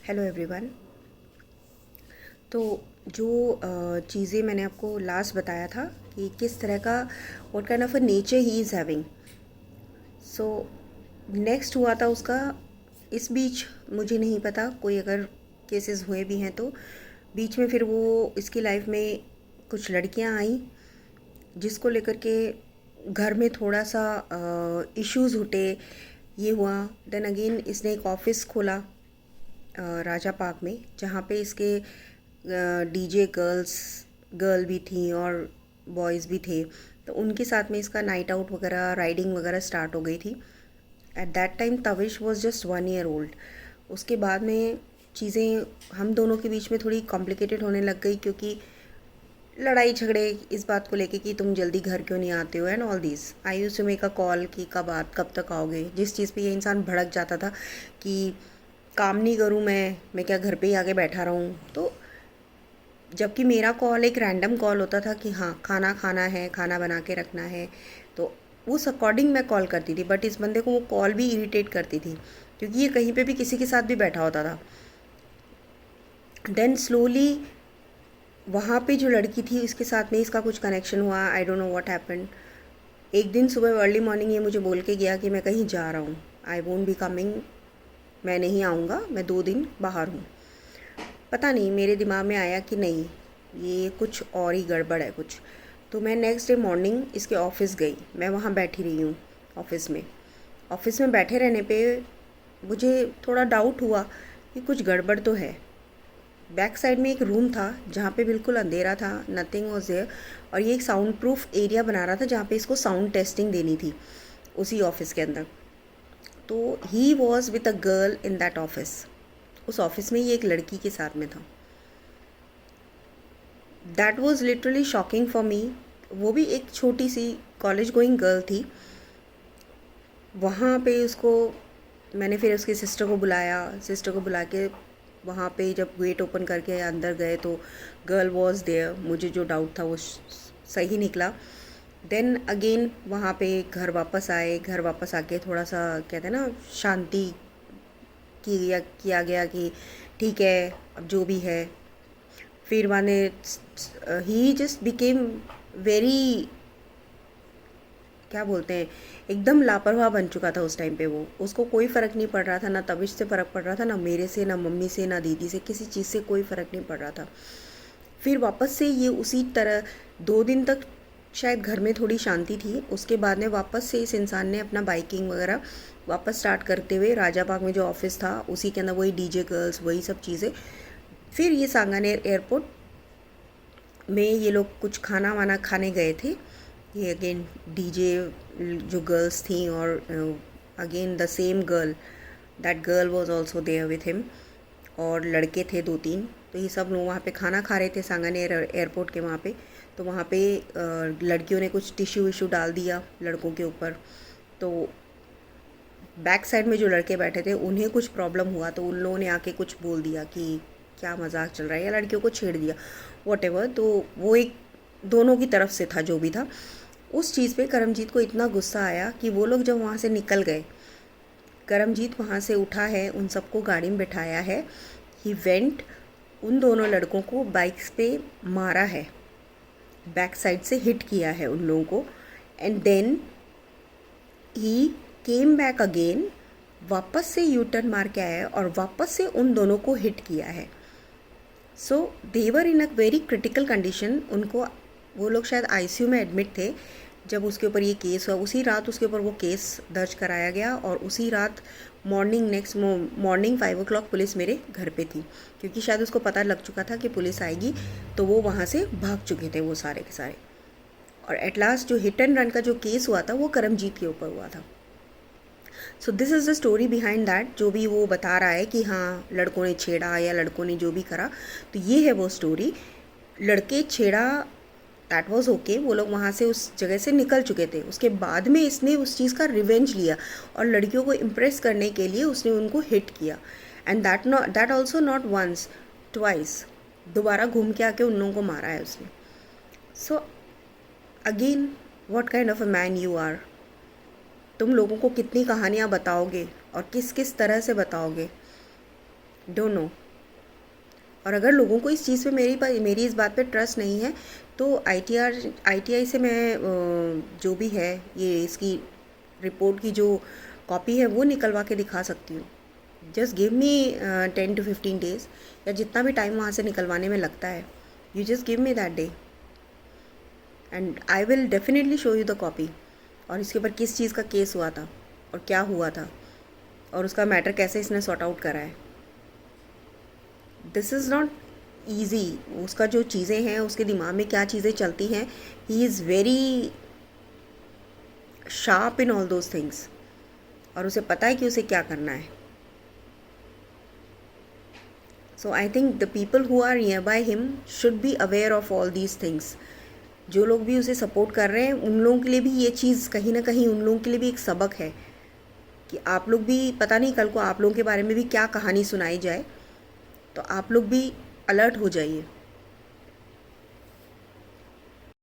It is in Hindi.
Hello everyone. तो जो चीज़ें मैंने आपको लास्ट बताया था कि किस तरह का what kind of a nature he is having. So next हुआ था उसका। इस बीच मुझे नहीं पता कोई अगर केसेस हुए भी हैं तो बीच में फिर वो इसकी लाइफ में कुछ लड़कियां आई जिसको लेकर के घर में थोड़ा सा इश्यूज उठे। ये हुआ। देन अगेन इसने एक ऑफिस खोला राजा पार्क में, जहाँ पे इसके डीजे गर्ल भी थी और बॉयज़ भी थे। तो उनके साथ में इसका नाइट आउट वगैरह राइडिंग वगैरह स्टार्ट हो गई थी। At that time Tavish was just 1 year old. उसके बाद में चीज़ें हम दोनों के बीच में थोड़ी कॉम्प्लिकेटेड होने लग गई, क्योंकि लड़ाई झगड़े इस बात को लेके कि तुम जल्दी घर क्यों नहीं आते हो and all this. I used to make a call कि कब तक आओगे, जिस चीज़ पे ये इंसान भड़क जाता था कि काम नहीं करूँ मैं क्या घर पे ही आके बैठा रहूँ। तो जबकि मेरा कॉल एक रैंडम कॉल होता था कि हाँ खाना खाना है, खाना बना के रखना है, तो उस अकॉर्डिंग मैं कॉल करती थी। बट इस बंदे को वो कॉल भी इरिटेट करती थी, क्योंकि ये कहीं पे भी किसी के साथ भी बैठा होता था। देन स्लोली वहाँ पे जो लड़की थी उसके साथ में इसका कुछ कनेक्शन हुआ। I don't know what happened. एक दिन सुबह अर्ली मॉर्निंग ये मुझे बोल के गया कि मैं कहीं जा रहा हूँ, आई वोंट बी कमिंग, मैं नहीं आऊँगा, मैं 2 दिन बाहर हूँ। पता नहीं मेरे दिमाग में आया कि नहीं, ये कुछ और ही गड़बड़ है कुछ। तो मैं नेक्स्ट डे मॉर्निंग इसके ऑफिस गई। मैं वहाँ बैठी रही हूँ ऑफिस में। ऑफिस में बैठे रहने पे मुझे थोड़ा डाउट हुआ कि कुछ गड़बड़ तो है। बैक साइड में एक रूम था जहाँ पे बिल्कुल अंधेरा था, नथिंग वाज देयर। और ये एक साउंड प्रूफ एरिया बना रहा था जहाँ पे इसको साउंड टेस्टिंग देनी थी उसी ऑफिस के अंदर। तो he was with a girl in that office. उस ऑफिस में ये एक लड़की के साथ में था। That was literally shocking for me. वो भी एक छोटी सी कॉलेज गोइंग गर्ल थी। वहाँ पे उसको मैंने फिर उसकी सिस्टर को बुलाया। सिस्टर को बुला के वहाँ पे जब गेट ओपन करके अंदर गए तो गर्ल वॉज देयर। मुझे जो डाउट था वो सही निकला। देन अगेन वहाँ पे घर वापस आए। घर वापस आके थोड़ा सा कहते हैं ना शांति किया गया कि ठीक है अब जो भी है। फिर मैंने ही जस्ट बिकेम वेरी, क्या बोलते हैं, एकदम लापरवाह बन चुका था उस टाइम पे। वो उसको कोई फ़र्क नहीं पड़ रहा था, ना तविश से फ़र्क पड़ रहा था, ना मेरे से, ना मम्मी से, ना दीदी से, किसी चीज़ से कोई फ़र्क नहीं पड़ रहा था। फिर वापस से ये उसी तरह 2 दिन तक शायद घर में थोड़ी शांति थी। उसके बाद में वापस से इस इंसान ने अपना बाइकिंग वगैरह वापस स्टार्ट करते हुए राजा बाग में जो ऑफिस था उसी के अंदर वही डीजे गर्ल्स वही सब चीज़ें। फिर ये सांगानेर एयरपोर्ट में ये लोग कुछ खाना वाना खाने गए थे। ये अगेन डीजे जो गर्ल्स थी और again the same girl, that girl was also there with him. और लड़के थे 2-3। तो ये सब लोग वहाँ पे खाना खा रहे थे सांगानेर एयरपोर्ट के वहाँ पे। तो वहाँ पे लड़कियों ने कुछ टिश्यू विश्यू डाल दिया लड़कों के ऊपर। तो बैक साइड में जो लड़के बैठे थे उन्हें कुछ प्रॉब्लम हुआ, तो उन लोगों ने आके कुछ बोल दिया कि क्या मजाक चल रहा है, या लड़कियों को छेड़ दिया वॉट एवर। तो वो एक दोनों की तरफ से था जो भी था। उस चीज़ पे करमजीत को इतना गुस्सा आया कि वो लोग जब वहाँ से निकल गए, करमजीत वहाँ से उठा है, उन सबको गाड़ी में बिठाया है। ही वेंट, उन दोनों लड़कों को बाइक्स पे मारा है, बैक साइड से हिट किया है उन लोगों को। And then he came back again, वापस से यू टर्न मार के आया और वापस से उन दोनों को हिट किया है। सो देवर इन अ वेरी क्रिटिकल कंडीशन। उनको, वो लोग शायद आईसीयू में एडमिट थे जब उसके ऊपर ये केस हुआ। उसी रात उसके ऊपर वो केस दर्ज कराया गया और उसी रात नेक्स्ट मॉर्निंग 5 o'clock पुलिस मेरे घर पे थी, क्योंकि शायद उसको पता लग चुका था कि पुलिस आएगी। तो वो वहाँ से भाग चुके थे वो सारे के सारे। और एट लास्ट जो हिट एंड रन का जो केस हुआ था वो करमजीत के ऊपर हुआ था। So this is the story behind that. जो भी वो बता रहा है कि हाँ लड़कों ने छेड़ा या लड़कों ने जो भी करा, तो ये है वो स्टोरी। लड़के छेड़ा, दैट वॉज ओके। वो लोग वहाँ से उस जगह से निकल चुके थे। उसके बाद में इसने उस चीज़ का रिवेंज लिया और लड़कियों को इम्प्रेस करने के लिए उसने उनको हिट किया। And that also not once, twice. दोबारा घूम के आके उन लोगों को मारा है उसने। So again, what kind of a man you are. तुम लोगों को कितनी कहानियाँ बताओगे और किस किस तरह से बताओगे। Don't know. और अगर लोगों को इस चीज़ पे मेरी इस बात पे ट्रस्ट नहीं है तो आईटीआई से मैं जो भी है ये इसकी रिपोर्ट की जो कॉपी है वो निकलवा के दिखा सकती हूँ। Just give me 10 to 15 days, या जितना भी टाइम वहाँ से निकलवाने में लगता है, you just give me that day and I will definitely show you the copy. और इसके ऊपर किस चीज़ का केस हुआ था और क्या हुआ था और उसका मैटर कैसे इसने सॉर्ट आउट करा है। This is not easy. उसका जो चीज़ें हैं, उसके दिमाग में क्या चीज़ें चलती हैं, he is very sharp in all those things, और उसे पता है कि उसे क्या करना है। So I think the people who are near by him should be aware of all these things. जो लोग भी उसे सपोर्ट कर रहे हैं उन लोगों के लिए भी ये चीज़ कहीं ना कहीं उन लोगों के लिए भी एक सबक है कि आप लोग भी, पता नहीं कल को आप लोगों के बारे में भी क्या कहानी सुनाई जाए, तो आप लोग भी अलर्ट हो जाइए।